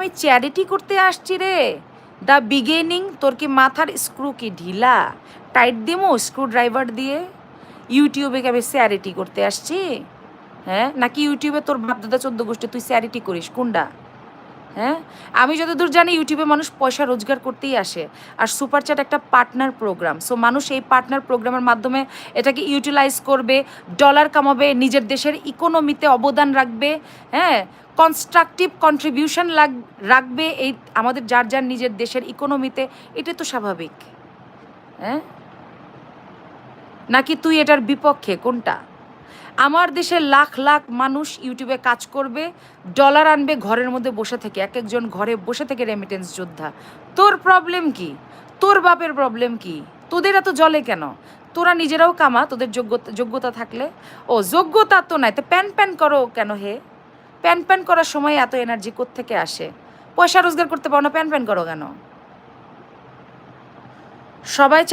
আমি চ্যারিটি করতে আসছি রে? The beginning. তোর কি মাথার স্ক্রু কি ঢিলা? টাইট দিমো স্ক্রু ড্রাইভার দিয়ে? ইউটিউবে কি আমি চ্যারিটি করতে আসছি? হ্যাঁ, নাকি ইউটিউবে তোর বাপদাদা 14 গোষ্ঠী তুই চ্যারিটি করিস কোনটা? হ্যাঁ, আমি যতদূর জানি ইউটিউবে মানুষ পয়সা রোজগার করতেই আসে। আর সুপার চ্যাট একটা পার্টনার প্রোগ্রাম। সো মানুষ এই পার্টনার প্রোগ্রামের মাধ্যমে এটাকে ইউটিলাইজ করবে, ডলার কামাবে, নিজের দেশের ইকোনমিতে অবদান রাখবে। হ্যাঁ, কনস্ট্রাকটিভ কন্ট্রিবিউশন রাখবে এই আমাদের যার যার নিজের দেশের ইকোনমিতে। এটা তো স্বাভাবিক। হ্যাঁ, নাকি তুই এটার বিপক্ষে কোনটা? আমার দেশের লাখ লাখ মানুষ ইউটিউবে কাজ করবে, ডলার আনবে ঘরের মধ্যে বসে থেকে, এক একজন ঘরে বসে থেকে রেমিটেন্স যোদ্ধা। তোর প্রবলেম কি? তোর বাপের প্রবলেম কি? তোদের এত জলে কেন? তোরা নিজেরাও কামা তোদের যোগ্যতা যোগ্যতা থাকলে। ও যোগ্যতা তো নাই তো প্যান প্যান করো কেন হে? প্যান প্যান করার সময় এত এনার্জি কোত্থেকে আসে? পয়সা রোজগার করতে পারো না, প্যান প্যান করো কেন? সবাই